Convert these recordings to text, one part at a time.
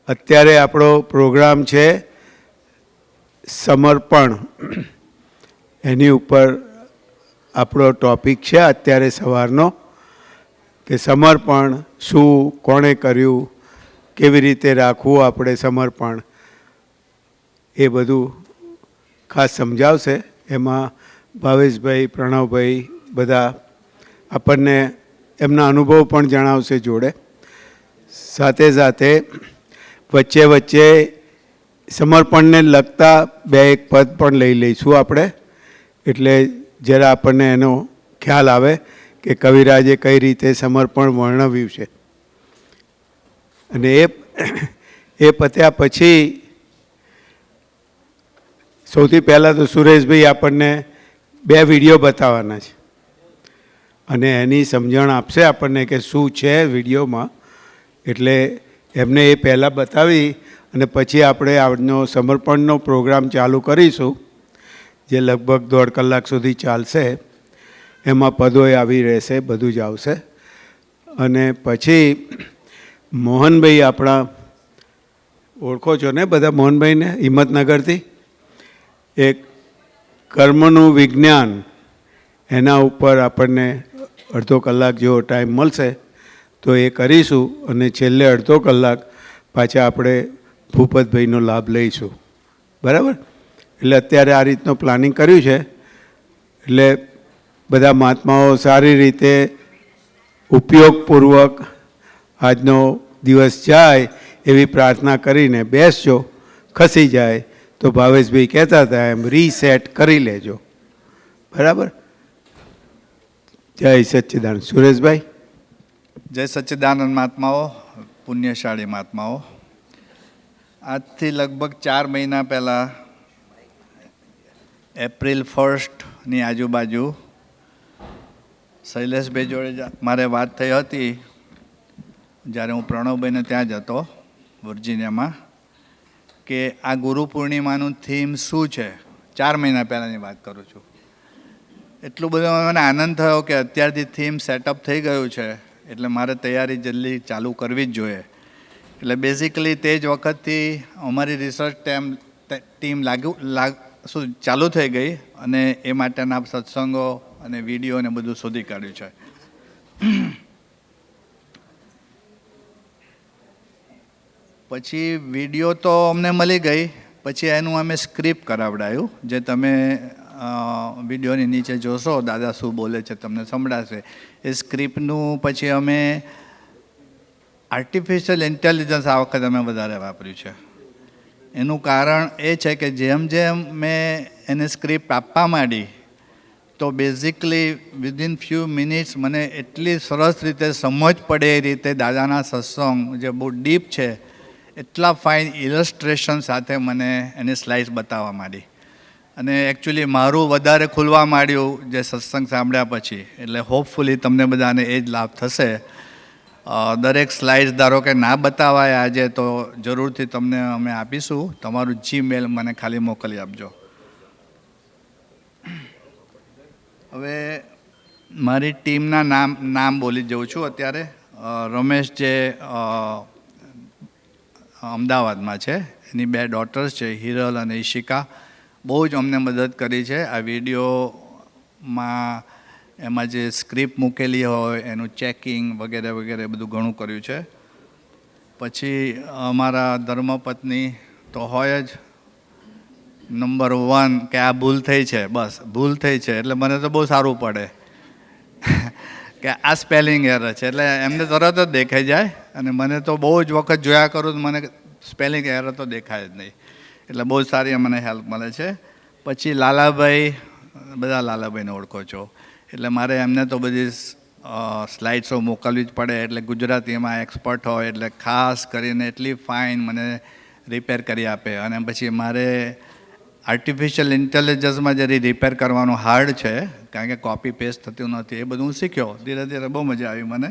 અત્યારે આપણો પ્રોગ્રામ છે સમર્પણ. એની ઉપર આપણો ટૉપિક છે અત્યારે સવારનો, કે સમર્પણ શું, કોણે કર્યું, કેવી રીતે રાખવું આપણે સમર્પણ, એ બધું ખાસ સમજાવશે. એમાં ભાવેશભાઈ, પ્રણવભાઈ બધા આપણને એમના અનુભવ પણ જણાવશે જોડે. સાથે સાથે વચ્ચે વચ્ચે સમર્પણને લગતા બે એક પદ પણ લઈ લઈશું આપણે, એટલે જરા આપણને એનો ખ્યાલ આવે કે કવિરાજે કઈ રીતે સમર્પણ વર્ણવ્યું છે. અને એ પત્યા પછી સૌથી પહેલાં તો સુરેશભાઈ આપણને બે વિડીયો બતાવવાના છે અને એની સમજણ આપશે આપણને કે શું છે વિડીયોમાં. એટલે એમને એ પહેલાં બતાવી અને પછી આપણે આજનો સમર્પણનો પ્રોગ્રામ ચાલુ કરીશું, જે લગભગ 1.5 કલાક સુધી ચાલશે. એમાં પદોય આવી રહેશે, બધું જ આવશે. અને પછી મોહનભાઈ, આપણા ઓળખો છો ને બધા મોહનભાઈને, હિંમતનગરથી, એક કર્મનું વિજ્ઞાન, એના ઉપર આપણને 1/2 કલાક જેવો ટાઈમ મળશે તો એ કરીશું. અને છેલ્લે 1/2 કલાક પાછા આપણે ભૂપતભાઈનો લાભ લઈશું. બરાબર? એટલે અત્યારે આ રીતનું પ્લાનિંગ કર્યું છે. એટલે બધા મહાત્માઓ સારી રીતે ઉપયોગપૂર્વક આજનો દિવસ જાય એવી પ્રાર્થના કરીને બેસજો. ખસી જાય તો ભાવેશભાઈ કહેતા હતા એમ રીસેટ કરી લેજો. બરાબર? જય સચ્ચિદાનંદ. સુરેશભાઈ. જય સચ્ચિદાનંદ મહાત્માઓ, પુણ્યશાળી મહાત્માઓ. આજથી લગભગ 4 મહિના પહેલાં એપ્રિલ 1ની આજુબાજુ શૈલેષભાઈ જોડે મારે વાત થઈ હતી, જ્યારે હું પ્રણવભાઈને ત્યાં જ હતો વર્જિનિયામાં, કે આ ગુરુ પૂર્ણિમાનું થીમ શું છે. 4 મહિના પહેલાંની વાત કરું છું. એટલું બધું મને આનંદ થયો કે અત્યારથી થીમ સેટઅપ થઈ ગયું છે, એટલે મારે તૈયારી જલ્દી ચાલુ કરવી જ જોઈએ. એટલે બેઝિકલી તે જ વખતથી અમારી રિસર્ચ ટીમ ચાલુ થઈ ગઈ અને એ માટેના સત્સંગો અને વિડીયો ને બધું શોધી કાઢ્યું છે. પછી વિડીયો તો અમને મળી ગઈ, પછી એનું અમે સ્ક્રિપ્ટ કરાવડાયું, જે તમે વિડીયોની નીચે જોશો, દાદા શું બોલે છે તમને સંભળાશે. એ સ્ક્રિપ્ટનું પછી અમે આર્ટિફિશિયલ ઇન્ટેલિજન્સ આ વખતે અમે વધારે વાપર્યું છે. એનું કારણ એ છે કે જેમ જેમ મેં એને સ્ક્રિપ્ટ આપવા માંડી તો બેઝિકલી વિધિન ફ્યુ મિનિટ્સ મને એટલી સરસ રીતે સમજ પડે એ રીતે દાદાના સત્સંગ જે બહુ ડીપ છે, એટલા ફાઇન ઇલસ્ટ્રેશન સાથે મને એની સ્લાઇડ્સ બતાવવા માંડી. અને એકચ્યુઅલી મારું વધારે ખુલવા માંડ્યું જે સત્સંગ સાંભળ્યા પછી. એટલે હોપફુલી તમને બધાને એ જ લાભ થશે. દરેક સ્લાઇડ્સ ધારો કે ના બતાવાય આજે તો જરૂરથી તમને અમે આપીશું. તમારું જીમેલ મને ખાલી મોકલી આપજો. હવે મારી ટીમના નામ બોલી જઉં છું અત્યારે. રમેશ જે અમદાવાદમાં છે, એની 2 ડોટર્સ છે, હિરલ અને ઈશિકા. બહુ જ અમને મદદ કરી છે આ વિડીયોમાં. એમાં જે સ્ક્રિપ્ટ મૂકેલી હોય એનું ચેકિંગ વગેરે વગેરે બધું ઘણું કર્યું છે. પછી અમારા ધર્મપત્ની તો હોય જ નંબર 1 કે આ ભૂલ થઈ છે, બસ ભૂલ થઈ છે એટલે મને તો બહુ સારું પડે કે આ સ્પેલિંગ એરર છે, એટલે એમને તરત જ દેખાઈ જાય. અને મને તો બહુ જ વખત જોયા કરું તો મને સ્પેલિંગ એરર તો દેખાય જ નહીં. એટલે બહુ સારી મને હેલ્પ મળે છે. પછી લાલાભાઈ, બધા લાલાભાઈને ઓળખો છો, એટલે મારે એમને તો બધી સ્લાઇડ્સો મોકલવી જ પડે. એટલે ગુજરાતીમાં એક્સપર્ટ હોય એટલે ખાસ કરીને એટલી ફાઇન મને રિપેર કરી આપે. અને પછી મારે આર્ટિફિશિયલ ઇન્ટેલિજન્સમાં જે રિપેર કરવાનું હાર્ડ છે, કારણ કે કોપી પેસ્ટ થતું નથી, એ બધું હું શીખ્યો ધીરે ધીરે. બહુ મજા આવી મને.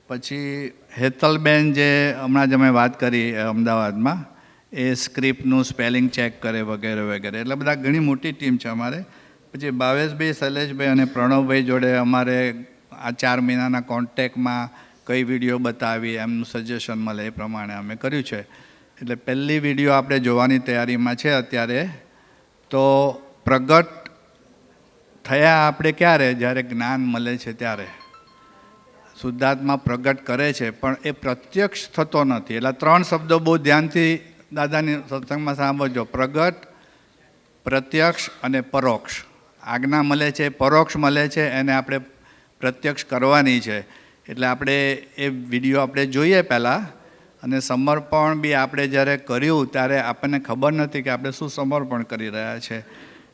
પછી હેતલબેન જે હમણાં જ અમે વાત કરી અમદાવાદમાં, એ સ્ક્રિપ્ટનું સ્પેલિંગ ચેક કરે વગેરે વગેરે. એટલે બધા ઘણી મોટી ટીમ છે અમારે. પછી ભાવેશભાઈ, શૈલેષભાઈ અને પ્રણવભાઈ જોડે અમારે આ 4 મહિનાના કોન્ટેક્ટમાં કઈ વિડીયો બતાવી એમનું સજેશન મળે એ પ્રમાણે અમે કર્યું છે. એટલે પહેલી વિડીયો આપણે જોવાની તૈયારીમાં છે અત્યારે. તો પ્રગટ થયા આપણે ક્યારે? જ્યારે જ્ઞાન મળે છે ત્યારે શુદ્ધાત્મા પ્રગટ કરે છે, પણ એ પ્રત્યક્ષ થતો નથી. એટલે 3 શબ્દો બહુ ધ્યાનથી દાદાની સત્સંગમાં સાંભળજો: પ્રગટ, પ્રત્યક્ષ અને પરોક્ષ. આજ્ઞા મળે છે, પરોક્ષ મળે છે, એને આપણે પ્રત્યક્ષ કરવાની છે. એટલે આપણે એ વિડીયો આપણે જોઈએ પહેલાં. અને સમર્પણ બી આપણે જ્યારે કર્યું ત્યારે આપણને ખબર નથી કે આપણે શું સમર્પણ કરી રહ્યા છે.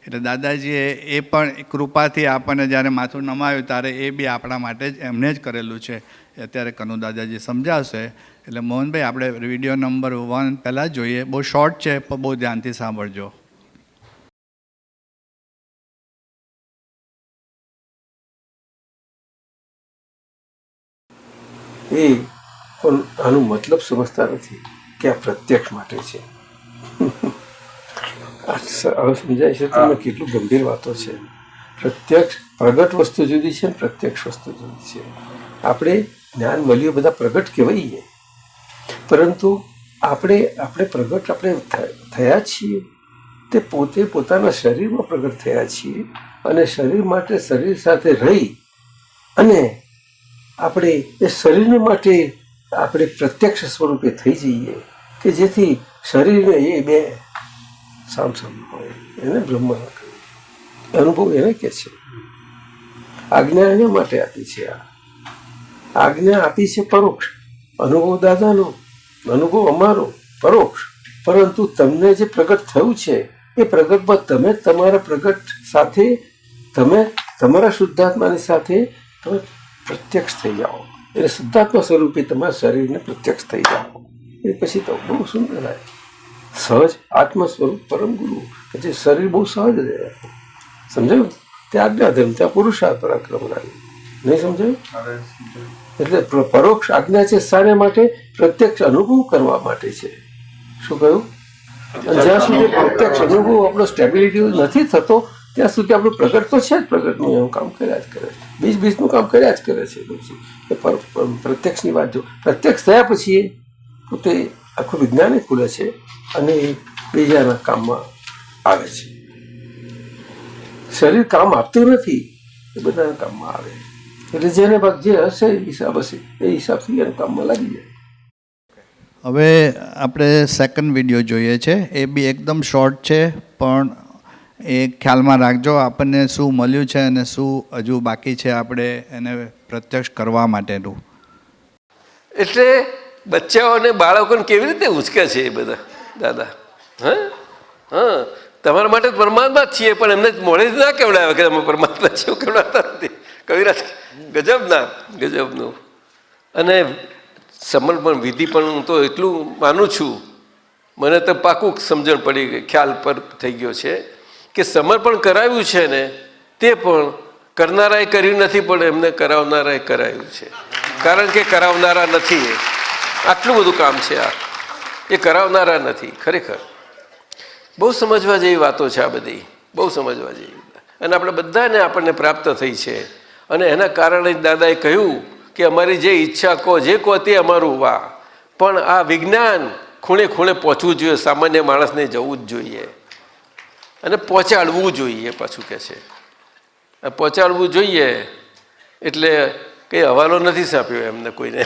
એટલે દાદાજીએ એ પણ કૃપાથી આપણને જ્યારે માથું નમાવ્યું ત્યારે એ બી આપણા માટે જ એમને જ કરેલું છે. અત્યારે કનુ દાદાજી સમજાવશે. એટલે મોહનભાઈ, આપણે વિડીયો નંબર 1 પહેલાં જોઈએ. બહુ શોર્ટ છે, પણ બહુ ધ્યાનથી સાંભળજો. એ પણ આનો મતલબ સમજતા નથી કે આ પ્રત્યક્ષ માટે છે. હવે સમજાય છે તમને કેટલું ગંભીર વાતો છે. પ્રત્યક્ષ પ્રગટ વસ્તુ જુદી છે, પ્રત્યક્ષ વસ્તુ જુદી છે. આપણે જ્ઞાન મળ્યું બધા પ્રગટ કહેવાઈએ, પરંતુ આપણે પ્રગટ આપણે થયા છીએ તે પોતે પોતાના શરીરમાં પ્રગટ થયા છીએ. અને શરીર માટે શરીર સાથે રહી અને આપણે એ શરીરને માટે આપણે પ્રત્યક્ષ સ્વરૂપે થઈ જઈએ કે જેથી શરીરને એ બે સામસામે હોય. એને બ્રહ્મ અનુભવ એને કે છે. આજ્ઞા એના માટે આપી છે. આજ્ઞા આપી છે પરોક્ષ. અનુભવ દાદાનો, અનુભવ અમારો પરોક્ષ. પરંતુ તમને જે પ્રગટ થયું છે એ પ્રગટમાં તમે તમારા પ્રગટ સાથે તમે તમારા શુદ્ધાત્માની સાથે તમે પ્રત્યક્ષ થઈ જાઓ. એટલે શુદ્ધાત્મા સ્વરૂપે તમારા શરીરને પ્રત્યક્ષ થઈ જાઓ. એ પછી તો બહુ સુંદર થાય. સહજ આત્મ સ્વરૂપ પરમ ગુરુ. પછી શરીર બહુ સહજ રહે. સમજાયું? ત્યાં આજ્ઞા ધર્મ, ત્યાં પુરુષાર્થ પરાક્રમ લાગે. નહીં સમજાયું? એટલે પરોક્ષ આજ્ઞા છે શાને માટે? પ્રત્યક્ષ અનુભવ કરવા માટે છે. શું કહ્યું? જ્યાં સુધી પ્રત્યક્ષ અનુભવ આપણો સ્ટેબિલિટી નથી થતો ત્યાં સુધી આપણું પ્રગટ તો છે જ. પ્રગટનું એવું કામ કર્યા જ કરે, બીજનું કામ કર્યા જ કરે છે. પછી પ્રત્યક્ષની વાત જો પ્રત્યક્ષ થયા પછી પોતે આખું વિજ્ઞાન ખુલે છે અને બીજાના કામમાં આવે છે. શરીર કામ આપતું નથી, એ બધાના કામમાં આવે. એટલે જેને ભાગ જે હશે એ હિસાબ હશે, એ હિસાબથી એના કામમાં લાગી જાય. હવે આપણે સેકન્ડ વિડીયો જોઈએ છે. એ બી એકદમ શોર્ટ છે, પણ એ ખ્યાલમાં રાખજો આપણને શું મળ્યું છે અને શું હજુ બાકી છે આપણે એને પ્રત્યક્ષ કરવા માટેનું. એટલે બચ્ચાઓને બાળકોને કેવી રીતે ઉચકે છે એ બધા દાદા? હા, તમારા માટે પરમાત્મા જ છીએ, પણ એમને મોડે ના કેવડાવે કે અમે પરમાત્મા છીએ, કેવડાવતા નથી. કવિરાજ ગજબનું. અને સમર્પણ વિધિ પણ હું તો એટલું માનું છું, મને તો પાકું સમજણ પડી ગઈ, ખ્યાલ પર થઈ ગયો છે કે સમર્પણ કરાવ્યું છે ને તે પણ કરનારાએ કર્યું નથી, પણ એમને કરાવનારાએ કરાવ્યું છે. કારણ કે કરાવનારા નથી. આટલું બધું કામ છે આ, એ કરાવનારા નથી. ખરેખર બહુ સમજવા જેવી વાતો છે આ બધી, બહુ સમજવા જેવી. અને આપણે બધાને આપણને પ્રાપ્ત થઈ છે. અને એના કારણે જ દાદાએ કહ્યું કે અમારી જે ઈચ્છા કહો, જે કહો તે અમારું વાહ. પણ આ વિજ્ઞાન ખૂણે ખૂણે પહોંચવું જોઈએ. સામાન્ય માણસને જવું જ જોઈએ અને પહોંચાડવું જોઈએ. પાછું કહે છે પહોંચાડવું જોઈએ. એટલે કંઈ હવાલો નથી સાંપ્યો એમને કોઈને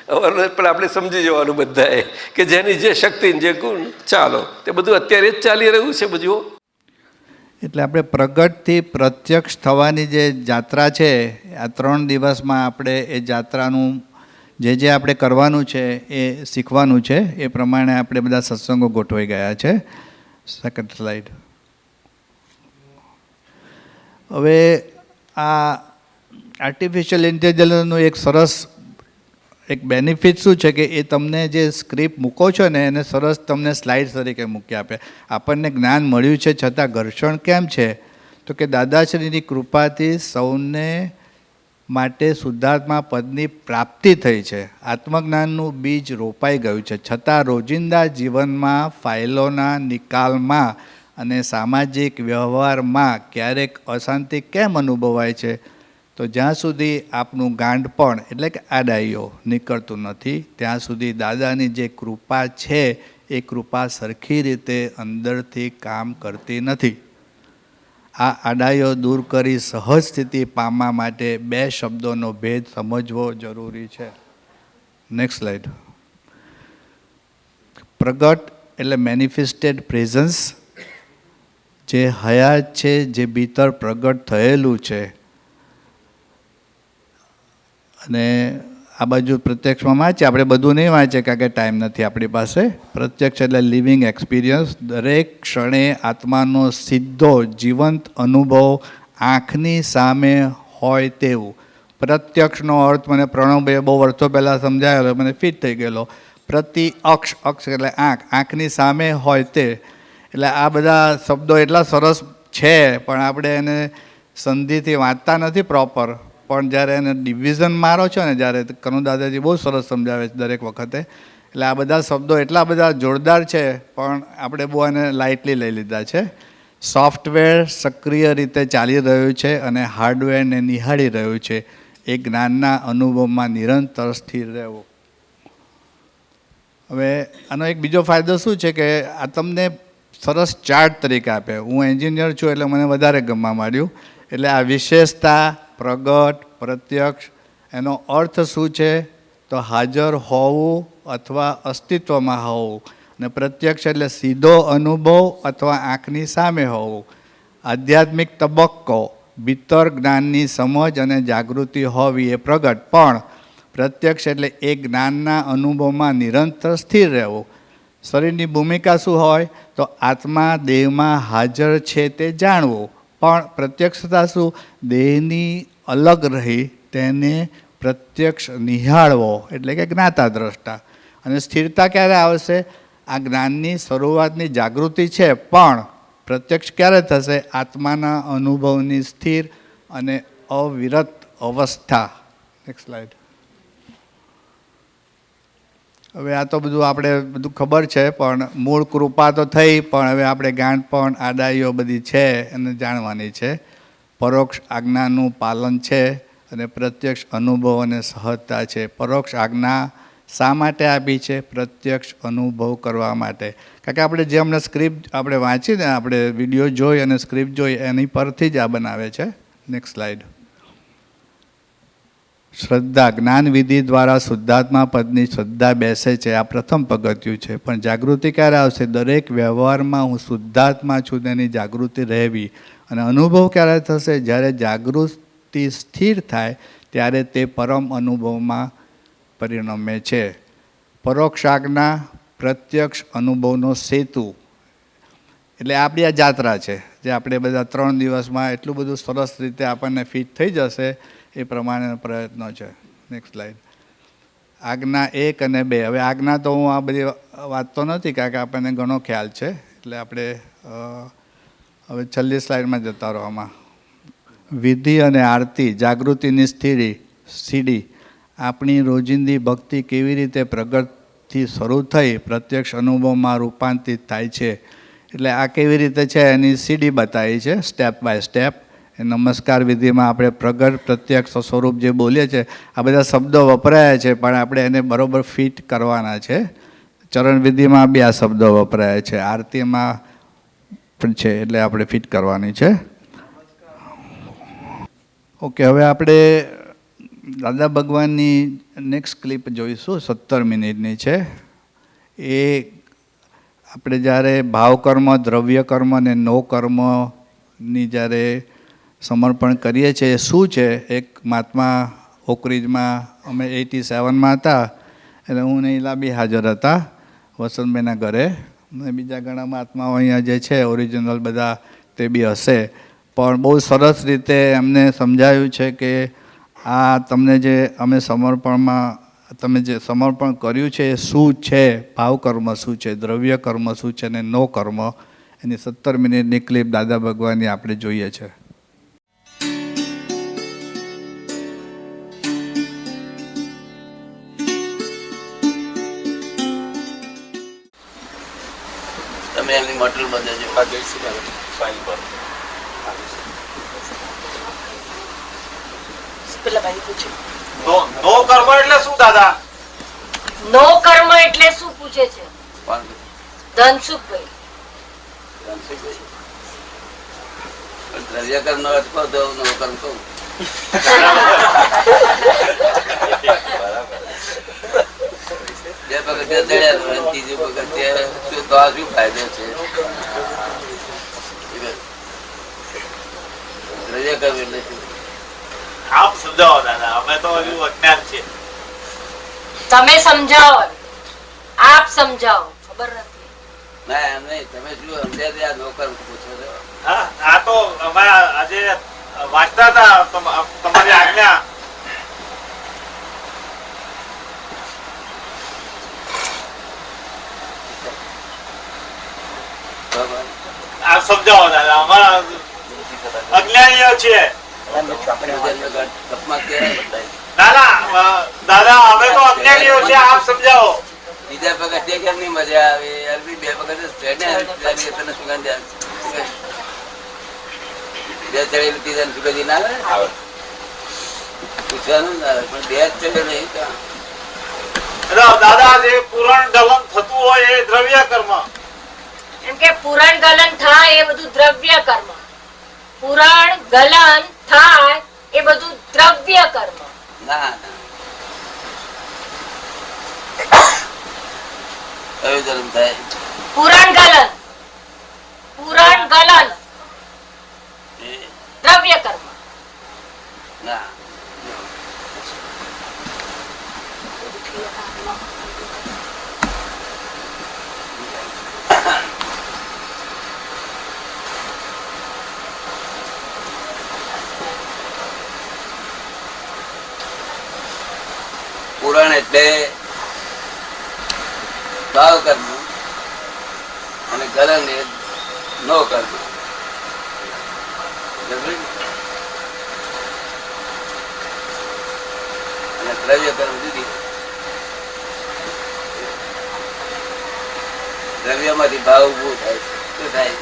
હવાલો, પણ આપણે સમજી જવાનું બધાએ કે જેની જે શક્તિ જે ગુણ ચાલો, તે બધું અત્યારે જ ચાલી રહ્યું છે બધું. એટલે આપણે પ્રગટથી પ્રત્યક્ષ થવાની જે જાત્રા છે, આ 3 દિવસમાં આપણે એ જાત્રાનું જે આપણે કરવાનું છે એ શીખવાનું છે. એ પ્રમાણે આપણે બધા સત્સંગો ગોઠવાઈ ગયા છે. Second slide. હવે આ આર્ટિફિશિયલ ઇન્ટેલિજન્સનું એક સરસ એક બેનિફિટ શું છે કે એ તમને જે સ્ક્રિપ્ટ મૂકો છો ને એને સરસ તમને સ્લાઇડ્સ તરીકે મૂકી આપે. આપણને જ્ઞાન મળ્યું છે છતાં ઘર્ષણ કેમ છે? તો કે દાદાશ્રીની કૃપાથી સૌને માટે શુદ્ધાત્મા પદની પ્રાપ્તિ થઈ છે. આત્મજ્ઞાનનું બીજ રોપાઈ ગયું છે, છતાં રોજિંદા જીવનમાં ફાઇલોના નિકાલમાં અને સામાજિક વ્યવહારમાં ક્યારેક અશાંતિ કેમ અનુભવાય છે? તો તો જ્યાં સુધી આપનું ગાંડપણ એટલે કે આડાઈઓ નીકળતું નથી ત્યાં સુધી દાદાની જે કૃપા છે એ કૃપા સરખી રીતે અંદરથી કામ કરતી નથી. આ આડાઈઓ દૂર કરી સહજ સ્થિતિ પામવા માટે 2 શબ્દોનો ભેદ સમજવો જરૂરી છે. Next slide. પ્રગટ એટલે મેનિફેસ્ટેડ પ્રેઝન્સ, જે હયાત છે, જે ભીતર પ્રગટ થયેલું છે. અને આ બાજુ પ્રત્યક્ષમાં વાંચે, આપણે બધું નહીં વાંચે કારણ કે ટાઈમ નથી આપણી પાસે. પ્રત્યક્ષ એટલે લિવિંગ એક્સપિરિયન્સ, દરેક ક્ષણે આત્માનો સીધો જીવંત અનુભવ આંખની સામે હોય તેવું. પ્રત્યક્ષનો અર્થ મને પ્રણવભાઈએ બહુ વર્ષો પહેલાં સમજાયેલો, મને ફિટ થઈ ગયેલો. પ્રતિ અક્ષ, અક્ષ એટલે આંખ, આંખની સામે હોય તે. એટલે આ બધા શબ્દો એટલા સરસ છે પણ આપણે એને સંધિથી વાંચતા નથી પ્રોપર. પણ જ્યારે એને ડિવિઝન મારો છો ને, જ્યારે કનુ દાદાજી બહુ સરસ સમજાવે છે દરેક વખતે. એટલે આ બધા શબ્દો એટલા બધા જોરદાર છે પણ આપણે બહુ એને લાઇટલી લઈ લીધા છે. સોફ્ટવેર સક્રિય રીતે ચાલી રહ્યું છે અને હાર્ડવેરને નિહાળી રહ્યું છે. એ જ્ઞાનના અનુભવમાં નિરંતર સ્થિર રહેવું. હવે આનો એક બીજો ફાયદો શું છે કે આ તમને સરસ ચાર્ટ તરીકે આપે. હું એન્જિનિયર છું એટલે મને વધારે ગમવા માંડ્યું. એટલે આ વિશેષતા, પ્રગટ, પ્રત્યક્ષ, એનો અર્થ શું છે તો હાજર હોવું અથવા અસ્તિત્વમાં હોવું. અને પ્રત્યક્ષ એટલે સીધો અનુભવ અથવા આંખની સામે હોવું. આધ્યાત્મિક તબક્કો, ભીતર જ્ઞાનની સમજ અને જાગૃતિ હોવી એ પ્રગટ. પણ પ્રત્યક્ષ એટલે એ જ્ઞાનના અનુભવમાં નિરંતર સ્થિર રહેવું. શરીરની ભૂમિકા શું હોય તો આત્મા દેહમાં હાજર છે તે જાણવું. પણ પ્રત્યક્ષતા શું? દેહની અલગ રહી તેને પ્રત્યક્ષ નિહાળવો એટલે કે જ્ઞાતા દ્રષ્ટા. અને સ્થિરતા ક્યારે આવશે? આ જ્ઞાનની શરૂઆતની જાગૃતિ છે પણ પ્રત્યક્ષ ક્યારે થશે? આત્માના અનુભવની સ્થિર અને અવિરત અવસ્થા. Next slide. હવે આ તો બધું આપણે બધું ખબર છે પણ મૂળ કૃપા તો થઈ, પણ હવે આપણે ગાંઠપણ, આડાઈઓ બધી છે એને જાણવાની છે. પરોક્ષ આજ્ઞાનું પાલન છે અને પ્રત્યક્ષ અનુભવ અને સહજતા છે. પરોક્ષ આજ્ઞા શા માટે આપી છે? પ્રત્યક્ષ અનુભવ કરવા માટે. કારણ કે આપણે જે હમણાં સ્ક્રિપ્ટ આપણે વાંચીને, આપણે વિડીયો જોઈ અને સ્ક્રિપ્ટ જોઈ એની પરથી જ આ બનાવે છે. Next slide. શ્રદ્ધા, જ્ઞાન વિધિ દ્વારા શુદ્ધાત્મા પદની શ્રદ્ધા બેસે છે. આ પ્રથમ પગથિયું છે. પણ જાગૃતિ ક્યારે આવશે? દરેક વ્યવહારમાં હું શુદ્ધાત્મા છું તેની જાગૃતિ રહેવી. અને અનુભવ ક્યારે થશે? જ્યારે જાગૃતિ સ્થિર થાય ત્યારે તે પરમ અનુભવમાં પરિણમે છે. પરોક્ષ આજ્ઞા, પ્રત્યક્ષ અનુભવનો સેતુ. એટલે આપણી આ જાત્રા છે જે આપણે બધા 3 દિવસમાં એટલું બધું સરસ રીતે આપણને ફિટ થઈ જશે એ પ્રમાણેના પ્રયત્નો છે. Next slide. આજ્ઞા 1 અને 2. હવે આજ્ઞા તો હું આ બધી વાંચતો નથી કારણ કે આપણને ઘણો ખ્યાલ છે. એટલે આપણે હવે છેલ્લી સ્લાઇડમાં જતા રહો. આમાં વિધિ અને આરતી, જાગૃતિની સીડી. આપણી રોજિંદી ભક્તિ કેવી રીતે પ્રગટથી શરૂ થઈ પ્રત્યક્ષ અનુભવમાં રૂપાંતરિત થાય છે. એટલે આ કેવી રીતે છે એની સીડી બતાવી છે સ્ટેપ બાય સ્ટેપ. નમસ્કાર વિધિમાં આપણે પ્રગટ, પ્રત્યક્ષ, સ્વરૂપ જે બોલીએ છીએ આ બધા શબ્દો વપરાયા છે પણ આપણે એને બરાબર ફિટ કરવાના છે. ચરણ વિધિમાં બી આ શબ્દો વપરાયા છે, આરતીમાં પણ છે, એટલે આપણે ફિટ કરવાની છે. ઓકે, હવે આપણે દાદા ભગવાનની નેક્સ્ટ ક્લિપ જોઈશું. 17 મિનિટની છે. એ આપણે જ્યારે ભાવકર્મ, દ્રવ્ય કર્મ અને નો કર્મની જ્યારે સમર્પણ કરીએ છીએ શું છે. એક મહાત્મા ઓકરીજમાં અમે 87માં હતા એટલે હું ને ઈલા બી હાજર હતા વસંતભાઈના ઘરે. અને બીજા ઘણા મહાત્માઓ અહીંયા જે છે ઓરિજિનલ બધા તે બી હશે. પણ બહુ સરસ રીતે એમને સમજાવ્યું છે કે આ તમને જે અમે સમર્પણમાં તમે જે સમર્પણ કર્યું છે એ શું છે, ભાવ કર્મ શું છે, દ્રવ્ય કર્મ શું છે અને નો કર્મ. એની 17 મિનિટની ક્લિપ દાદા ભગવાનની આપણે જોઈએ છે. તમે એમની મટીરિયલ માં જજો. આ જોઈશું ફાઇલ પર. પેલા ભાઈ પૂછ્યું. નો કર્મ એટલે શું દાદા? નો કર્મ એટલે શું પૂછે છે કોણ ધનસુખભાઈ? પણ દ્રવ્ય કર્મ નો અર્થ કહો તો નો કર્મ કહું. બે પગથિયા ચડ્યા તો ત્રીજું પગથિયા શું તો આ શું ફાયદો છે? દ્રવ્ય કર્મ એટલે શું? આપ સમજાવો દાદા, અમે તો હજુ અજ્ઞાન છે. તમે સમજાવો, આપ સમજાવો, ખબર નથી. ના એમ નહીં, તમે શું સમજ્યા તે આ નો કર્મ પૂછો છો? હા, આ તો અમે આજે વાંચતા હતા તમારી આજ્ઞા. બરાબર. આપ સમજાવો દાદા, અમારા અજ્ઞાનીઓ છીએ. કપમાં કેવા બદલાય? ના ના દાદા, અમે તો અજ્ઞાનીઓ છીએ, આપ સમજાવો. બીજા પગથિયા કેમ ની મજા આવે? અરબી બે પગથિયા તને સુગંધ આવે. બે ચડેલી ત્રીજા સુગંધી ના આવે? પૂછવાનું ના આવે, પણ બે જ ચડે નહીં. દાદા, જે પુરાણ ગલન થતું હોય એ દ્રવ્ય કર્મ. એમ કે પુરાણ ગલન થાય એ બધું દ્રવ્ય કર્મ. પુરાણ ગલન થાય એ બધું દ્રવ્ય કર્મ. ના ના, કયું જન્મ થાય? પુરાણ ગલન, પુરાણ ગલન એ દ્રવ્ય કર્મ. ના. પુરાણ એટલે ભાવ કર્મ અને ગલન એ નો કર્મ. અને દ્રવ્ય કર્મ જુદી. દ્રવ્ય માંથી ભાવ ઉભું થાય છે. શું થાય?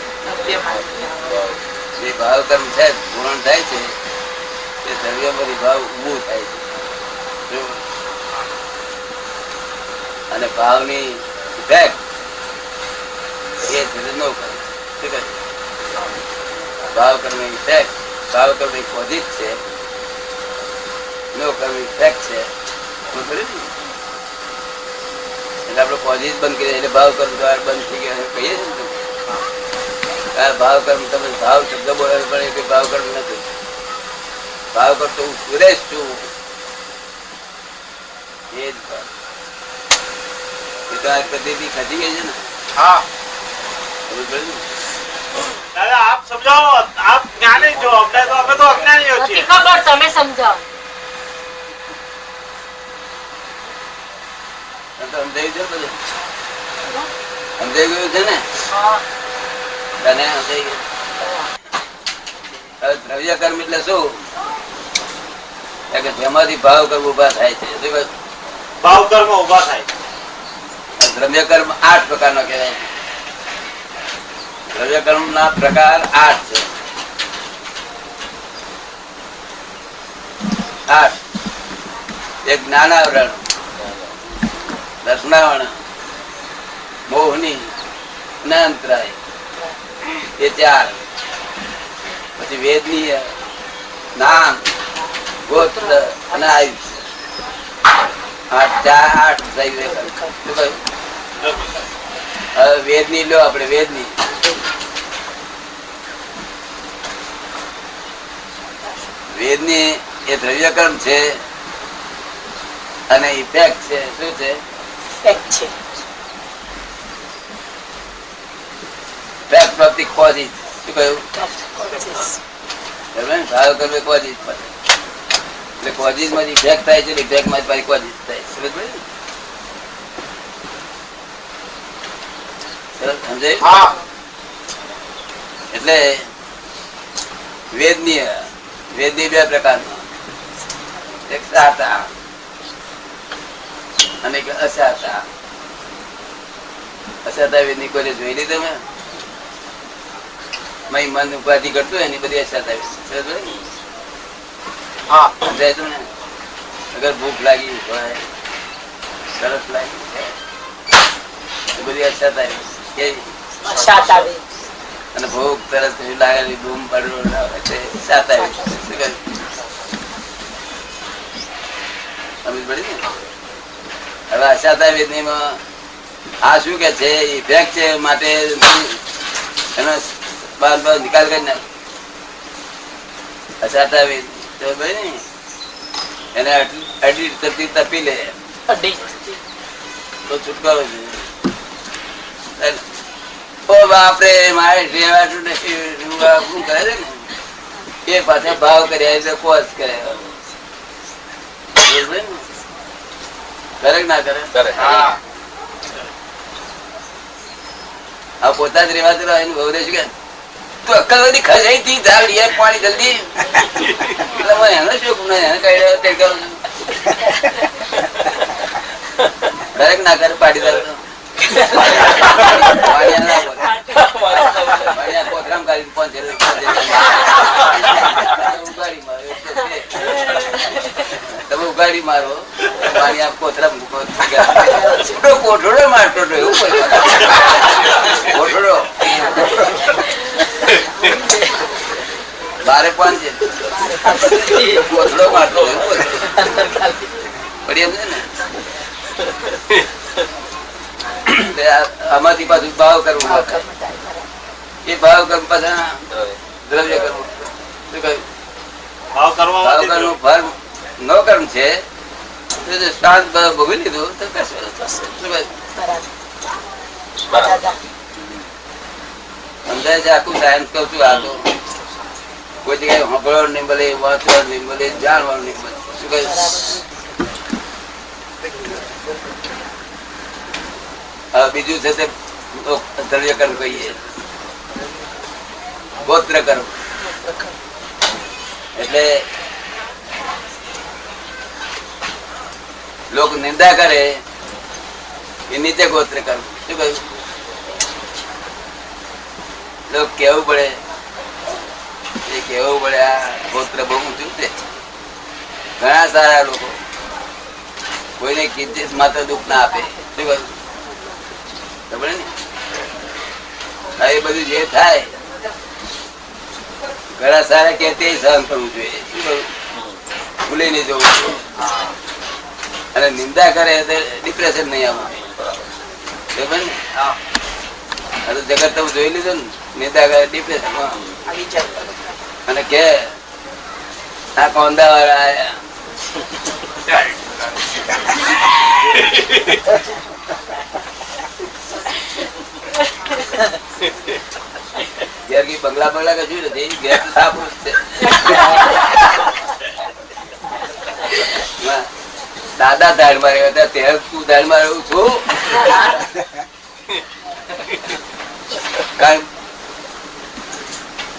જે ભાવ કર્મ છે પૂરણ થાય છે તે દ્રવ્ય માંથી ભાવ ઉભું થાય છે. અને ભાવની ઇફેક્ટ એ નો કરે. શું કહે? ભાવ કર્મ ઇફેક્ટ, ભાવ કર્મ પોઝિટ છે, નો કર્મ ઇફેક્ટ છે. એટલે આપડે પોઝિટ બંધ કરીએ એટલે ભાવ કર્મ દ્વારા બંધ થઈ ગયા કહીએ છીએ ને. ભાવ કર્મ તમે ભાવ શબ્દ બોલે પણ એ ભાવ કર્મ નથી. ભાવ કરતો હું સુરેશ છું એ જ ભાવ. પદ્ધતિ ખસી ગઈ છે ને. હા દાદા, આપ સમજાવો, આપ જ્ઞાની છો, અમને તો અમે તો અજ્ઞાનીઓ નથી છીએ. ખબર, તમે સમજાવો. સમજાઈ ગયું બધું? સમજાઈ ગયું છે ને? તને સમજાઈ ગયું? હવે દ્રવ્ય કર્મ એટલે શું? કે જેમાંથી ભાવ કર્મ ઉભા થાય છે. ભાવ કર્મ ઉભા થાય. દ્રવ્ય કર્મ 8 પ્રકારનો કહેવાય. દ્રવ્ય કર્મ ના પ્રકાર 8 છે. 8. એક જ્ઞાનાવરણ, દર્શનાવરણ, મોહની, અંતરાય, એ 4. પછી વેદનીય, નામ, ગોત્ર અને આયુષ્ય. 8 દ્રવ્ય કર્મ. શું કહ્યું? હવે વેદની લો, આપણે વેદની વેદની એ દ્રવ્ય કર્મ છે અને ઇફેક્ટ છે. શું છે? Effect of the causes. શું કહ્યું? ભાવ કર્મ કોઝિસ એટલે કોઝિસ માંથી ઇફેક્ટ થાય છે, ઇફેક્ટ માંથી કોઝિસ થાય. સમજ પડી? સમજાય? એટલે વેદનીય, વેદની 2 પ્રકારનો, એક સાતા અને એક અસાતા. અસાતા વેદની કોઈ જોઈ લીધું મેં? મન ઉપાધિ કરતું એની બધી અસાતા. સમજાય તું ને? અગર ભૂખ લાગી હોય, સરસ લાગી છે, એ બધી અસર થાય કેવી? સાત આવે અને ભૂખ તરસ લાગેલી બૂમ પડો એટલે સાત આવી શું કહ્યું? સમજ પડી ને? હવે અસાતા વેદનીમાં આ શું કે છે? ઇફેક્ટ છે માટે એનો નિકાલ કરી નાખ. અસાતા વેદની એને અડી તપી લે તો છુટકારો છે. ઓ બાપરે મારે શું કરે છે ને એ પાછા ભાવ કર્યા એટલે કોસ કર્યા. કરે ના કરે? આ પોતા જ રેવા દે. એનું બહુ શું કે તું અક્કલ બધી ખજાઈ થી ઝાડ યાર પાણી જલ્દી. એટલે મને એનો શોખ એને કઈ તે કરું છું. કરે ના કરે પાડી દે કોથરામ કાઢી તમે ઉગાડી મારો પાણી આપ કોથરામ કોઠોડો મારતો એવું કોઠોડો બારે પાંચ છે કોથળો મારતો પડી એમ છે ને. આમાંથી પાછું ભાવ કરવું, એ ભાવ કર્મ પાછા દ્રવ્ય કરવું. શું કહ્યું? ભાવ કર્મ ફળ નો કર્મ છે. શાંત ભોગવી લીધું તો કશું સમજાય છે? આખું સાયન્સ કઉ છું. આ તો કોઈ જગ્યાએ સાંભળવાનું નહીં મળે, વાંચવાનું નહીં મળે, જાણવાનું નહીં મળે. શું કહ્યું? બીજું છે તે દ્રવ્ય કર્મ કહીએ, ગોત્ર કર્મ. એટલે લોકો નિંદા કરે એ નીચે ગોત્ર કર્મ. શું કહ્યું? લોકો કેવું પડે, એ કેવું પડે આ ગોત્ર બહુ ઊંચું છે. ઘણા સારા લોકો કોઈને કિંચિત માત્ર દુઃખ ના આપે. શું કહ્યું? ખબર ને? એ બધું જે થાય ઘણા સારા કે તે સહન કરવું જોઈએ. શું કહ્યું? ભૂલી નહીં જવું. અને નિંદા કરે તો ડિપ્રેશન નહીં આવવું. ખબર ને? જગત તમે જોઈ લીધું ને, નિંદા કરે ડિપ્રેશન અને કે આ કોંદા વાળા આયા ઘેર કઈ બંગલા બંગલા કશું નથી, ઘેર તો સાફ છે. દાદા ધાડ માર્યો હતા ત્યારે તું ધાડ માર્યું છું. કારણ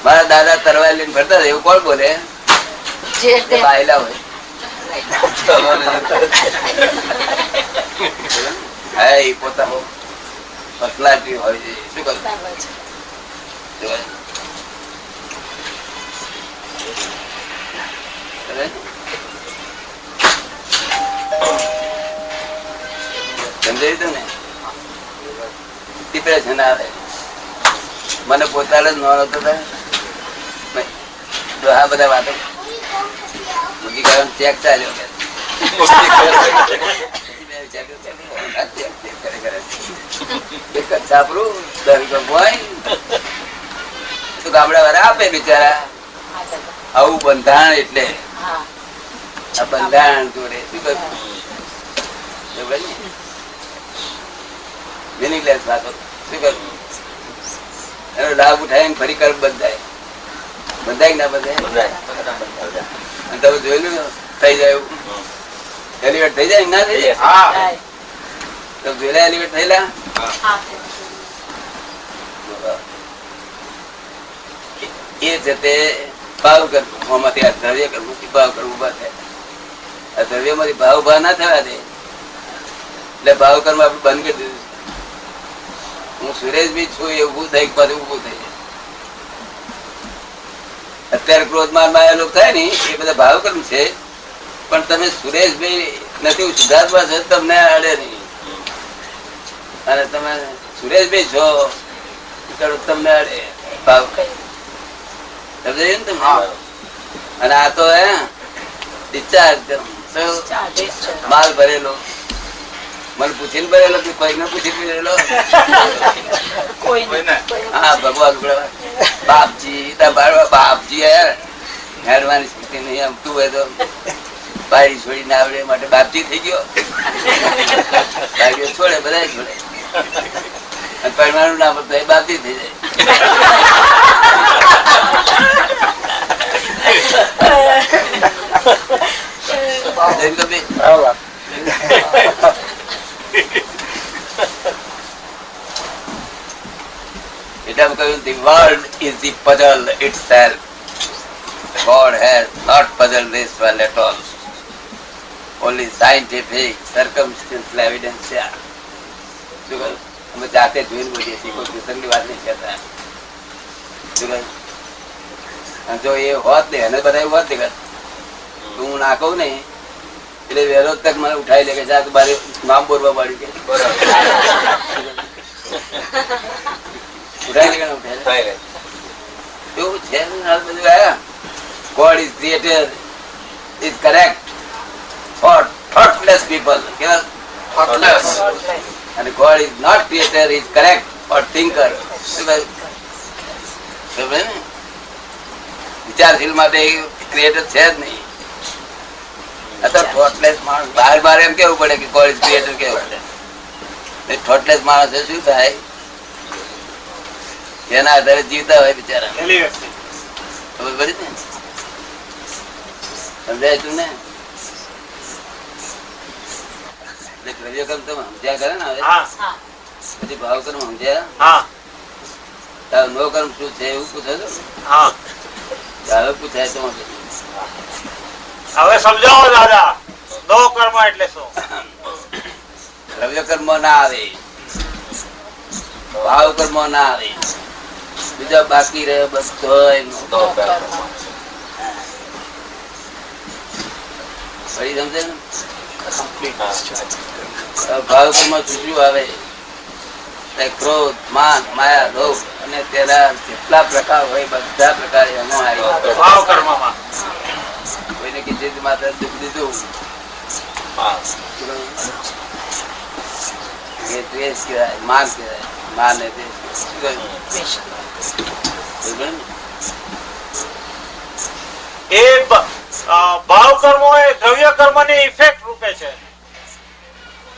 મારા દાદા તરવાર લઈને ફરતા હતા એવું કોણ બોલે? બાયલા હોય. હા એ પોતાનો પર્સનાલિટી હોય છે. શું કરું? સમજાય તું ને? ડિપ્રેશન આવે. મને પોતાને જ નોન હતો આ બધા વાતો મૂકી ગયો. ચેક ચાલ્યો ગામડા વાળા આપે બિચારા. આવું બંધાણ એટલે આ બંધારણ જોડે શું કરું? મિનિંગલેસ વાતો. શું કરું? એનો લાભ ઉઠાય ફરી કર્મ બંધાય. બંધાય ના બંધાય? તમે જોયેલું થઈ જાય એવું એલિવેટ થઈ જાય ના થઈ જાય? તમે જોયેલા એલિવેટ થયેલા? એ છે તે ભાવ કરવું. આમાંથી આ દ્રવ્ય કરવું ભાવ કરવું ઉભા થાય. આ દ્રવ્ય માંથી ભાવ ઉભા ના થવા દે એટલે ભાવ કર્મ આપડે બંધ કરી દીધું. હું સુરેશ બી છું એ ઉભું થાય પાછું ઉભું થઈ જાય. અત્યારે ક્રોધમાન માં લોકો થાય ને એ બધા ભાવકર્મ છે, પણ તમે સુરેશભાઈ નથી સિદ્ધાર્થમાં છો તમને અડે નહીં, અને તમે સુરેશભાઈ છો તમને અડે ભાવ. સમજાય ને તમને? અને આ તો ડિસ્ચાર્જ માલ ભરેલો, મને પૂછીને ભરેલો કે કોઈને પૂછી ભરેલો. હા ભગવાન બાપજી બાપજી હેડવાની સ્થિતિ નહીં, આમ તું હોય તો બારી છોડી ના આવડે માટે બાપજી થઈ ગયો. છોડે બધા છોડે, અને પરમાણુ ના પડતો બાપજી થઈ જાય. The world is the puzzle itself. God has not puzzled this world at all. Only scientific, circumstantial evidence છે. અમે જાતે જોઈને બોલીએ છીએ, કોઈ પુસ્તકની વાત નહીં કરતા. જો એ હોત ને એને બધા હોત ને તો હું ના કહું નહીં એટલે વહેલો તક મને ઉઠાવી લે કે જા તું મારે નામ બોલવા પાડ્યું કે God is creator is correct for thoughtless people. Thoughtless. And God is not creator is correct for thinker. વિચારશીલ માટે ક્રિએટર છે જ નહીં. અથવા થોટલેસ માણસ બહાર બહાર એમ કેવું પડે કે God is creator કેવું પડે. થોટલેસ માણસ શું થાય? એના આધારે જીવતા હોય બિચારા. ખબર પડી ને? સમજાય તું ને? દ્રવ્યકર્મ તમે સમજ્યા કરે ને હવે, પછી ભાવકર્મ સમજ્યા, નો કર્મ શું છે એવું પૂછે છો? હવે પૂછાય તો હવે સમજાવો દાદા, નો કર્મ એટલે શું? દ્રવ્યકર્મ ના આવે, ભાવકર્મ ના આવે, બીજા બાકી રહે બધો ફરી સમજે ને? ભાવકર્મ શું આવે? ક્રોધ, માન, માયા, લોભ અને તેના જેટલા પ્રકાર હોય બધા પ્રકાર એમાં આવી ભાવકર્મમાં. કોઈને કીધી માત્ર દુઃખ દીધું એ દ્વેષ કહેવાય, માન કહેવાય. માન એ ભાવ કર્મો એ દ્રવ્ય કર્મ ની ઇફેક્ટ રૂપે છે.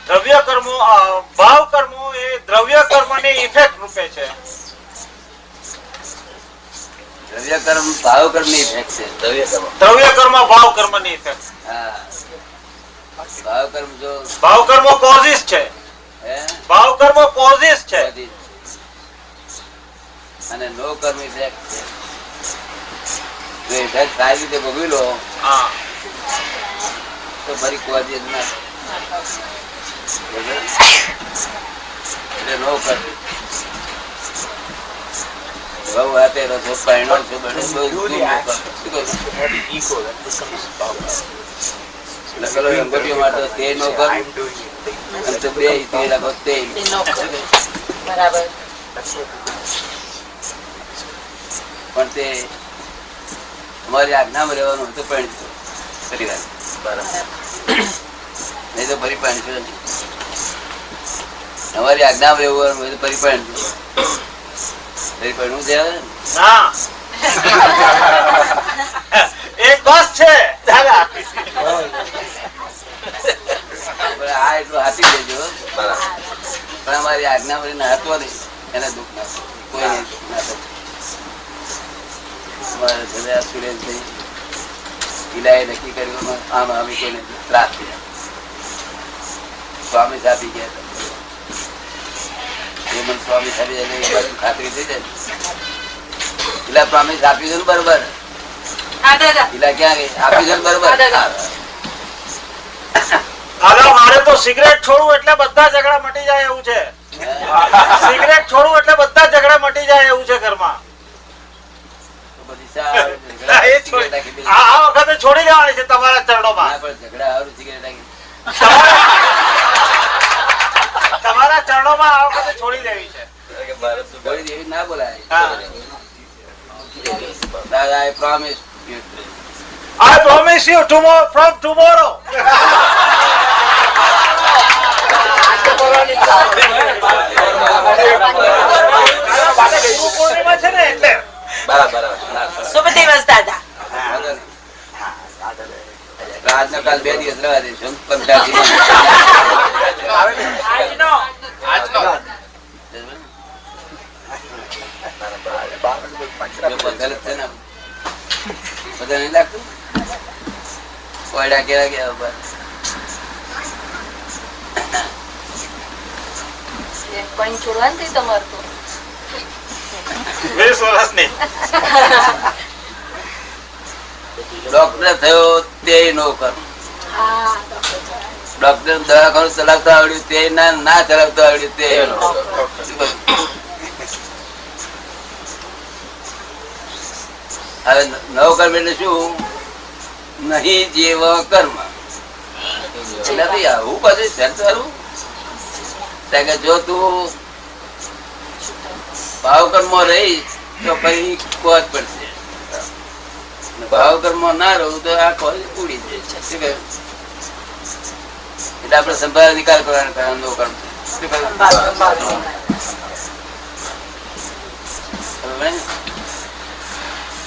દ્રવ્ય કર્મો ભાવ કર્મો એ દ્રવ્ય કર્મ ની ઇફેક્ટ રૂપે છે. દ્રવ્ય કર્મ ભાવ કર્મ ની ઇફેક્ટ છે. દ્રવ્ય કર્મ ભાવ કર્મ ની ઇફેક્ટ. હા, ભાવ કર્મ જો ભાવ કર્મો કોઝિસ છે. ભાવ કર્મો કોઝિસ છે અને નો કર્મ ઇફેક્ટ છે. જો ઇફેક્ટ સારી રીતે ભોગવી લો તો ફરી કોઝિસ ના એટલે નો કર્મ. બહુ હાથે રસો પહેણો છો બને લખેલો રંગોટીઓ માટે તે નો કર્મ અને તો બે તે લખો તે બરાબર. પણ તે અમારી આજ્ઞામાં રહેવાનું હતું પણ પરિવાર નહીં તો ફરી પાણી નહીં. અમારી આજ્ઞામાં રહેવું હોય તો ફરી પાણી ફરી પાણી છે ના એક બસ છે દાદા. આ એટલું હાથી દેજો પણ અમારી આજ્ઞામાં ના હતો નહીં એને દુઃખ ના કોઈ નહીં ના થતું. સુરેશભાઈ ગિલાએ નક્કી કર્યું આમ અમે કોઈને ત્રાસ થયા. સ્વામી સાપી ગયા એ મને સ્વામી સાપી જાય એ બાજુ ખાતરી થઈ જાય. ગિલા પ્રોમિસ આપી છે ને બરોબર? ગિલા ક્યાં ગઈ? આપી છે ને બરોબર? દાદા મારે તો સિગરેટ છોડવું એટલે બધા ઝઘડા મટી જાય એવું છે. સિગરેટ છોડવું એટલે બધા ઝઘડા મટી જાય એવું છે ઘરમાં. બધી એ આ વખતે છોડી દેવાની છે તમારા ચરણોમાં. ઝઘડા હારું સિગરેટ રાખી તમારા ચરણોમાં આ વખતે છોડી દેવી છે. છોડી દેવી ના બોલાય. હા. દાદા આઈ promise I promise you tomorrow, from tomorrow. પૂર્ણિમા છે ને એટલે. બરાબર. શુભ દિવસ દાદા. આજનો કાલ 2 દિવસ રહેવા દઈશું. 15 ગલત છે ને બધા નહીં લાગતું. કોયડા કેવા ગયા બસ. પણ છોડવાનું થઈ તમારું તો. 20 વર્ષની. ડોક્ટર થયો તે નો કર્મ. હા ડોક્ટર દવાખાનું ચલાવતા આવડ્યું તે ના ચલાવતા આવડ્યું તે નો કર્મ. હવે નવ કર્મ એટલે શું? નહીં જેવ કર્મ. એટલે ભાઈ આવું બધું શરત સારું કે જો તું ભાવ કર્મ રહીશ તો પછી કોજ પડશે. ભાવ કર્મ ના રહું તો આ કોજ ઉડી જાય. શું કહ્યું? એટલે આપણે સંભાળ નિકાલ કરવાનો નો કર્મ. શું કહ્યું?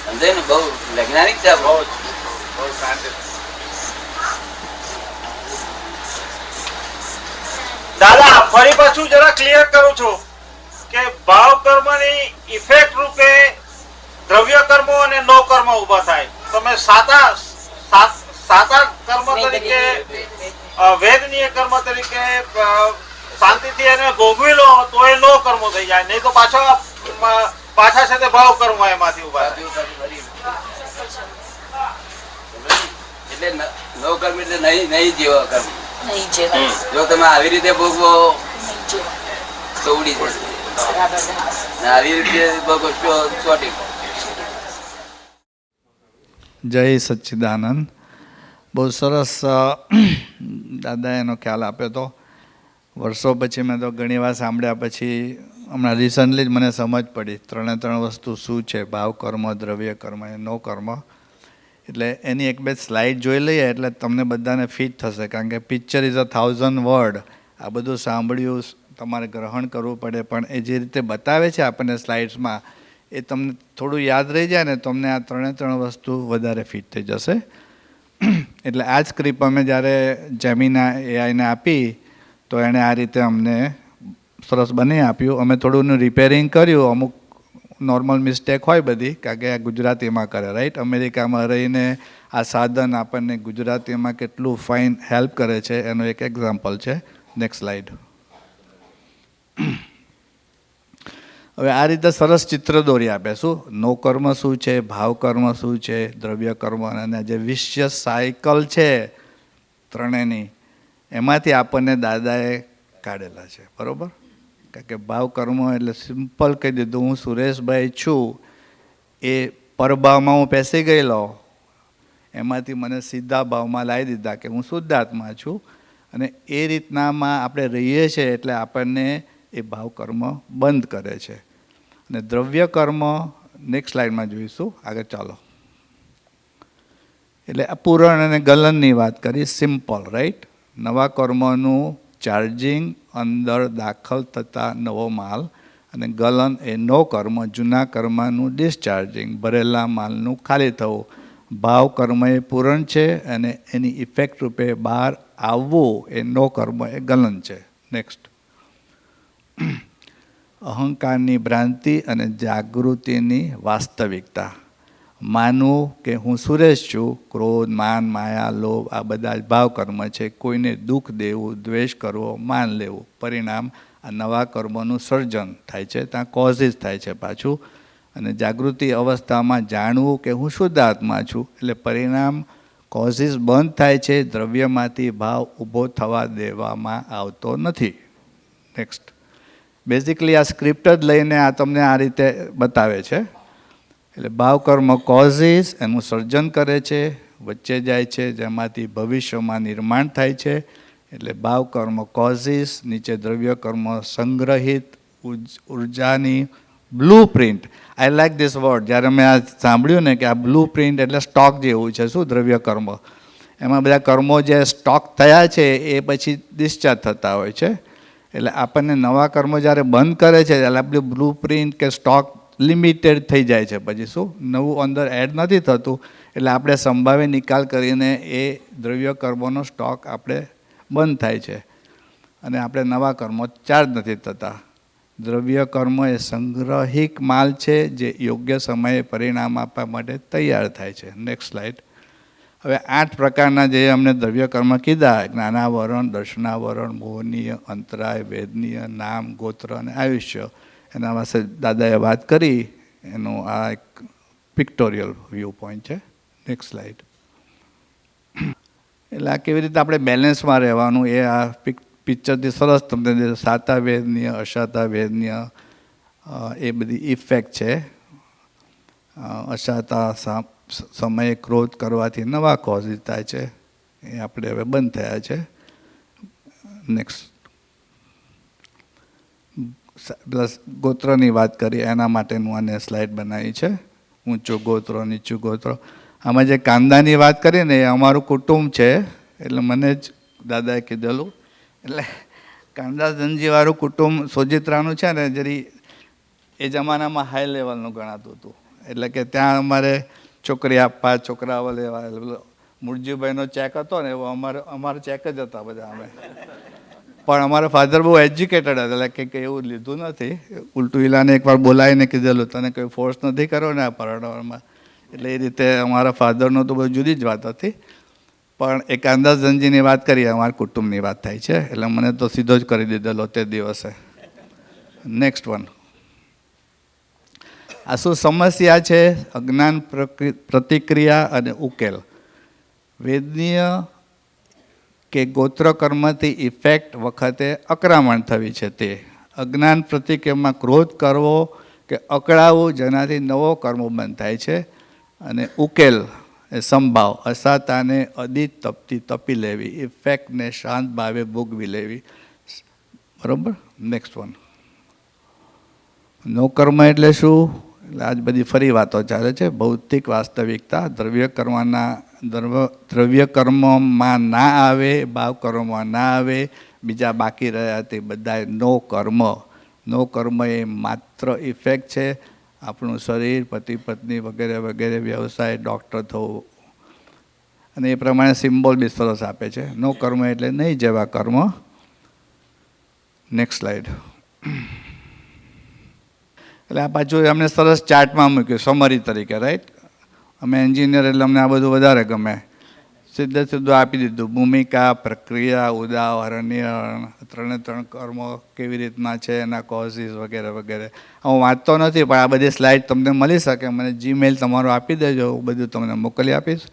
સમજાય ને? બહુ વૈજ્ઞાનિક છે. બહુ દાદા ફરી પાછું જરા ક્લિયર કરું છું કે ભાવ કર્મની ઇફેક્ટ રૂપે દ્રવ્ય કર્મો અને નો કર્મ ઉભા થાય. તમે સાતા કર્મ તરીકે વેદનીય કર્મ તરીકે શાંતિથી એને ભોગવી લો તો એ નો કર્મો થઈ જાય. નહીં તો પાછા છે તે ભાવ કર્મ એમાંથી ઉભા થાય. એટલે નો કર્મ એટલે નહીં જેવો કર્મ. જો તમે આવી રીતે ભોગવો તો ઉડી જશે. આવી રીતે ભોગવશો ચોટી. જય સચ્ચિદાનંદ. બહુ સરસ દાદા એનો ખ્યાલ આપ્યો હતો. વર્ષો પછી મેં તો ઘણી વાર સાંભળ્યા પછી હમણાં રિસન્ટલી જ મને સમજ પડી 3 વસ્તુ શું છે: ભાવ કર્મ, દ્રવ્ય કર્મ અને નો કર્મ. એટલે એની 1-2 સ્લાઇડ જોઈ લઈએ એટલે તમને બધાને ફિટ થશે. કારણ કે પિક્ચર ઇઝ 1000 વર્ડ. આ બધું સાંભળ્યું તમારે ગ્રહણ કરવું પડે, પણ એ જે રીતે બતાવે છે આપણને સ્લાઇડ્સમાં એ તમને થોડું યાદ રહી જાય ને તમને આ 3 વસ્તુ વધારે ફિટ થઈ જશે. એટલે આ જ સ્ક્રિપ્ટ અમે જ્યારે જેમિના એઆઈને આપી તો એણે આ રીતે અમને સરસ બની આપ્યું. અમે થોડું રિપેરિંગ કર્યું. અમુક નોર્મલ મિસ્ટેક હોય બધી, કારણ કે આ ગુજરાતીમાં કરે, રાઈટ? અમેરિકામાં રહીને આ સાધન આપણને ગુજરાતીમાં કેટલું ફાઇન હેલ્પ કરે છે એનું એક એક્ઝામ્પલ છે. Next slide. હવે આ રીતે સરસ ચિત્ર દોરી આપે. શું નો કર્મ શું છે, ભાવ કર્મ શું છે, દ્રવ્ય કર્મ, અને જે વિશ્ય સાયકલ છે ત્રણેયની એમાંથી આપણને દાદાએ કાઢેલા છે. બરાબર? કારણ કે ભાવ કર્મ એટલે સિમ્પલ કહી દીધું, હું સુરેશભાઈ છું એ પરભાવમાં હું પેસી ગયેલો, એમાંથી મને સીધા ભાવમાં લાવી દીધા કે હું શુદ્ધાત્મા છું. અને એ રીતનામાં આપણે રહીએ છીએ એટલે આપણને એ ભાવ કર્મ બંધ કરે છે. અને દ્રવ્ય કર્મ નેક્સ્ટ સ્લાઇડમાં જોઈશું. આગળ ચાલો. એટલે આ પૂરણ અને ગલનની વાત કરી. Simple, right? નવા કર્મનું ચાર્જિંગ, અંદર દાખલ થતા નવો માલ, અને ગલન એ નો કર્મ, જૂના કર્મનું ડિસ્ચાર્જિંગ, ભરેલા માલનું ખાલી થવું. ભાવ કર્મ એ પૂરણ છે અને એની ઇફેક્ટ રૂપે બહાર આવવું એ નો કર્મ એ ગલન છે. નેક્સ્ટ. અહંકારની ભ્રાંતિ અને જાગૃતિની વાસ્તવિકતા. માનવું કે હું સુરેશ છું. ક્રોધ, માન, માયા, લોભ આ બધા જ ભાવ કર્મ છે. કોઈને દુઃખ દેવું, દ્વેષ કરવો, માન લેવું, પરિણામ આ નવા કર્મોનું સર્જન થાય છે. ત્યાં કોઝિસ થાય છે પાછું. અને જાગૃતિ અવસ્થામાં જાણવું કે હું શુદ્ધ આત્મા છું, એટલે પરિણામ કોઝિસ બંધ થાય છે. દ્રવ્યમાંથી ભાવ ઊભો થવા દેવામાં આવતો નથી. નેક્સ્ટ. બેઝિકલી આ સ્ક્રિપ્ટ જ લઈને આ તમને આ રીતે બતાવે છે. એટલે ભાવકર્મ કોઝિસ એનું સર્જન કરે છે, વચ્ચે જાય છે, જેમાંથી ભવિષ્યમાં નિર્માણ થાય છે. એટલે ભાવકર્મ કોઝિસ, નીચે દ્રવ્યકર્મ સંગ્રહિત ઉર્જાની blue print. I like this word. જ્યારે મેં આ સાંભળ્યું ને કે આ બ્લુ પ્રિન્ટ એટલે સ્ટોક જેવું છે. શું દ્રવ્યકર્મ? એમાં બધા કર્મો જે સ્ટોક થયા છે એ પછી ડિસ્ચાર્જ થતા હોય છે. એટલે આપણને નવા કર્મો જ્યારે બંધ કરે છે ત્યારે આપણી બ્લુ પ્રિન્ટ કે સ્ટોક લિમિટેડ થઈ જાય છે. પછી શું નવું અંદર એડ નથી થતું. એટલે આપણે સંભાવે નિકાલ કરીને એ દ્રવ્ય કર્મોનો સ્ટોક આપણે બંધ થાય છે અને આપણે નવા કર્મો ચાર્જ નથી થતા. દ્રવ્ય કર્મ એ સંગ્રહિક માલ છે જે યોગ્ય સમયે પરિણામ આપવા માટે તૈયાર થાય છે. Next slide. હવે 8 પ્રકારના જે અમને દ્રવ્ય કર્મ કીધા, જ્ઞાનાવરણ, દર્શનાવરણ, મોહનીય, અંતરાય, વેદનીય, નામ, ગોત્ર અને આયુષ્ય, એના પાસે દાદાએ વાત કરી. એનું આ એક પિક્ટોરિયલ વ્યૂ પોઈન્ટ છે. Next slide. એટલે આ કેવી રીતે આપણે બેલેન્સમાં રહેવાનું એ આ પિક્ચરથી સરસ તમને સાતા વેદનીય, અશાતા વેદનીય એ બધી ઇફેક્ટ છે. અશાતા સમયે ક્રોધ કરવાથી નવા કોઝિસ થાય છે, એ આપણે હવે બંધ થયા છે. નેક્સ્ટ. પ્લસ ગોત્રની વાત કરી, એના માટેનું આને સ્લાઇડ બનાવી છે. ઊંચું ગોત્ર, નીચું ગોત્ર. આમાં જે કાંદાની વાત કરી ને એ અમારું કુટુંબ છે, એટલે મને જ દાદાએ કીધેલું. એટલે કાંદા ધનજીવાળું કુટુંબ સોજિત્રાનું છે ને, જરી એ જમાનામાં હાઈ લેવલનું ગણાતું હતું. એટલે કે ત્યાં અમારે છોકરી આપવા, છોકરાઓ લેવા. મૂળજીભાઈનો ચેક હતો ને એવો અમારો ચેક જ હતા બધા અમે. પણ અમારા ફાધર બહુ એજ્યુકેટેડ હતા, એટલે કે એવું લીધું નથી. ઉલટું ઈલાને એકવાર બોલાવીને કીધેલું, તને કોઈ ફોર્સ નથી કર્યો ને આ પરણવામાં. એટલે એ રીતે અમારા ફાધરનો તો બહુ જુદી જ વાત હતી. પણ એક કાંદાધનજીની વાત કરીએ, અમારા કુટુંબની વાત થાય છે, એટલે મને તો સીધો જ કરી દીધેલો તે દિવસે. Next one. આ શું સમસ્યા છે? અજ્ઞાન પ્રતિક્રિયા અને ઉકેલ. વેદનીય કે ગોત્ર કર્મથી ઇફેક્ટ વખતે અકરામણ થવી છે. તે અજ્ઞાન પ્રતિક્રિયામાં ક્રોધ કરવો કે અકળાવું, જેનાથી નવો કર્મ બંધ થાય છે. અને ઉકેલ એ સંભાવ, અસાતાને અદિત તપતી તપી લેવી, ઇફેક્ટને શાંત ભાવે ભોગવી લેવી. બરાબર. Next one. નો કર્મ એટલે શું? એટલે આજ બધી ફરી વાતો ચાલે છે. ભૌતિક વાસ્તવિકતા. દ્રવ્ય કર્મમાં ના આવે, ભાવ કર્મમાં ના આવે, બીજા બાકી રહ્યા તે બધા નો કર્મ. નો કર્મ એ માત્ર ઇફેક્ટ છે. આપણું શરીર, પતિ પત્ની વગેરે વગેરે, વ્યવસાય, ડૉક્ટર થવું, અને એ પ્રમાણે સિમ્બોલ બી સરસ આપે છે. નો કર્મ એટલે નહીં જેવા કર્મ. Next slide. એટલે આ પાછું અમને સરસ ચાર્ટમાં મૂક્યું સમરી તરીકે, રાઈટ. અમે એન્જિનિયર એટલે અમને આ બધું વધારે ગમે. સીધું આપી દીધું. ભૂમિકા, પ્રક્રિયા, ઉદાહરણીય, 3 કર્મો કેવી રીતના છે, એના કોઝિસ વગેરે વગેરે. હું વાંચતો નથી, પણ આ બધી સ્લાઇડ તમને મળી શકે. મને જીમેલ તમારો આપી દેજો, હું બધું તમને મોકલી આપીશ.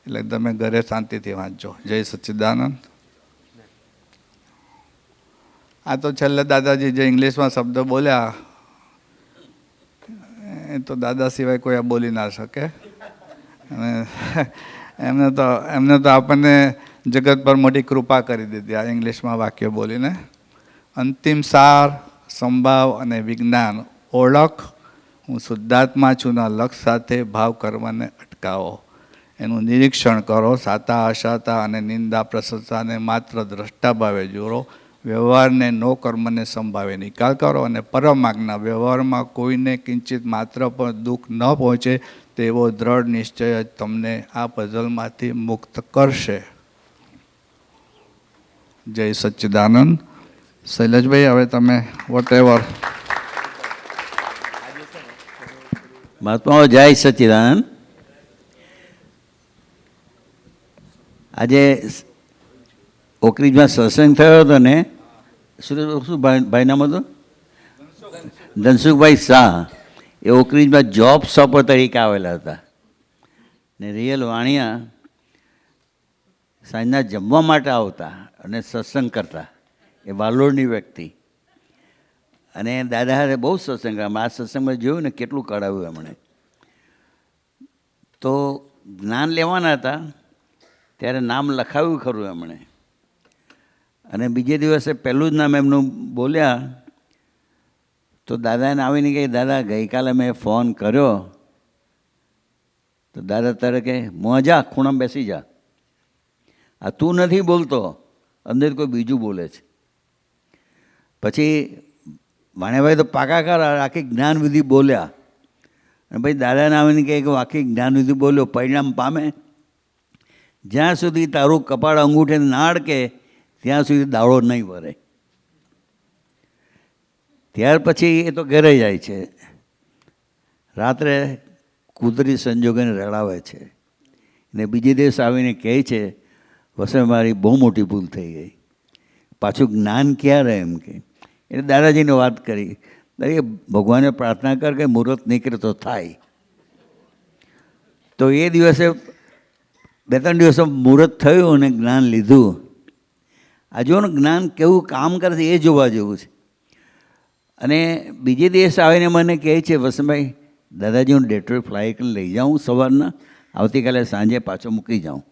એટલે તમે ઘરે શાંતિથી વાંચજો. જય સચ્ચિદાનંદ. આ તો છેલ્લે દાદાજી જે ઇંગ્લિશમાં શબ્દ બોલ્યા એ તો દાદા સિવાય કોઈ બોલી ના શકે. અને એમને તો આપણને જગત પર મોટી કૃપા કરી દીધી આ ઇંગ્લિશમાં વાક્ય બોલીને. અંતિમ સાર, સંભાવ અને વિજ્ઞાન. ઓળખ, હું શુદ્ધાત્મા છુંના લક્ષ સાથે ભાવ કર્મને અટકાવો. એનું નિરીક્ષણ કરો. સાતા અશાતા અને નિંદા પ્રશંસાને માત્ર દ્રષ્ટા ભાવે જોડો. વ્યવહારને નો કર્મને સંભાવે નિકાલ કરો. અને પરમ આજ્ઞા, વ્યવહારમાં કોઈને કિંચિત માત્ર પણ દુઃખ ન પહોંચે તેવો દ્રઢ નિશ્ચય જ તમને આ પઝલમાંથી મુક્ત કરશે. જય સચ્ચિદાનંદ. શૈલેષભાઈ, હવે તમે વોટ એવર. મહાત્માઓ, જય સચ્ચિદાનંદ. આજે ઓકરીજમાં સત્સંગ થયો હતો ને, શું ભાઈ નામ હતું? ધનસુખભાઈ શાહ. એ ઓકરીજમાં જોબ શોપર તરીકે આવેલા હતા ને રિયલ વાણિયા સાંજના જમવા માટે આવતા અને સત્સંગ કરતા. એ વાલોડની વ્યક્તિ. અને દાદા હાથે બહુ સત્સંગ. આ સત્સંગમાં જોયું ને કેટલું કરાવ્યું એમણે. તો જ્ઞાન લેવાના હતા ત્યારે નામ લખાવ્યું ખરું એમણે, અને બીજે દિવસે પહેલું જ નામ એમનું બોલ્યા તો દાદાને આવીને કહે, દાદા ગઈકાલે મેં ફોન કર્યો. તો દાદા તારે કહે, મોજા ખૂણામાં બેસી જા, આ તું નથી બોલતો, અંદર કોઈ બીજું બોલે છે. પછી ભાણેભાઈ તો પાકાકાર આખી જ્ઞાનવિધિ બોલ્યા, અને પછી દાદાને આવીને કહે કે આખી જ્ઞાનવિધિ બોલ્યો, પરિણામ પામે. જ્યાં સુધી તારું કપાળ અંગૂઠે ના અડકે ત્યાં સુધી દાડો નહીં ભરે. ત્યાર પછી એ તો ઘરે જાય છે, રાત્રે કુદરતી સંજોગોને રડાવે છે, ને બીજે દિવસ આવીને કહે છે, વસે મારી બહુ મોટી ભૂલ થઈ ગઈ, પાછું જ્ઞાન ક્યારે એમ કે. એટલે દાદાજીને વાત કરી, દાદા ભગવાને પ્રાર્થના કર કે મુહૂર્ત નીકળે તો થાય. તો એ દિવસે 2-3 દિવસ મુહૂર્ત થયું અને જ્ઞાન લીધું. આ જોનું જ્ઞાન કેવું કામ કરે છે એ જોવા જેવું છે. અને બીજે દિવસ આવીને મને કહે છે, વસંતભાઈ દાદાજી હું ડેટ્રોઇટ ફ્લાય કરીને લઈ જાઉં સવારના, આવતીકાલે સાંજે પાછો મૂકી જાઉં.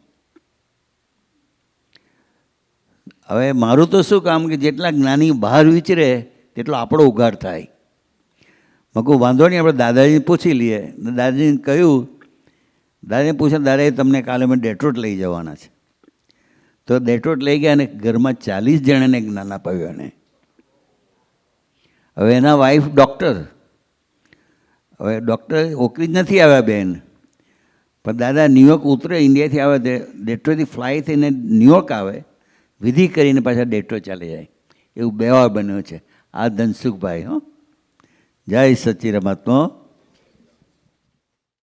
હવે મારું તો શું કામ કે જેટલા જ્ઞાની બહાર વિચરે તેટલો આપણો ઉઘાડ થાય. મેં કહું વાંધો નહીં, આપણે દાદાજીને પૂછી લઈએ. દાદાજીને કહ્યું, દાદાને પૂછ્યા, દાદા તમને કાલે મેં ડેટ્રોઇટ લઈ જવાના છે. તો ડેટ્રોઇટ લઈ ગયા અને ઘરમાં 40 જણાને જ્ઞાન અપાવ્યું એને. હવે એના વાઈફ ડૉક્ટર, હવે ડૉક્ટર ઓકરી જ નથી આવ્યા બેન, પણ દાદા ન્યુયોર્ક ઉતરે, ઇન્ડિયાથી આવે તે ડેટ્રોઇટથી ફ્લાય થઈને ન્યુયોર્ક આવે, વિધિ કરીને પાછા ડેટ્રોઇટ ચાલી જાય. એવું 2 વાર બન્યું છે. આ ધનસુખભાઈ, હો, જય સચ્ચિદાનંદ.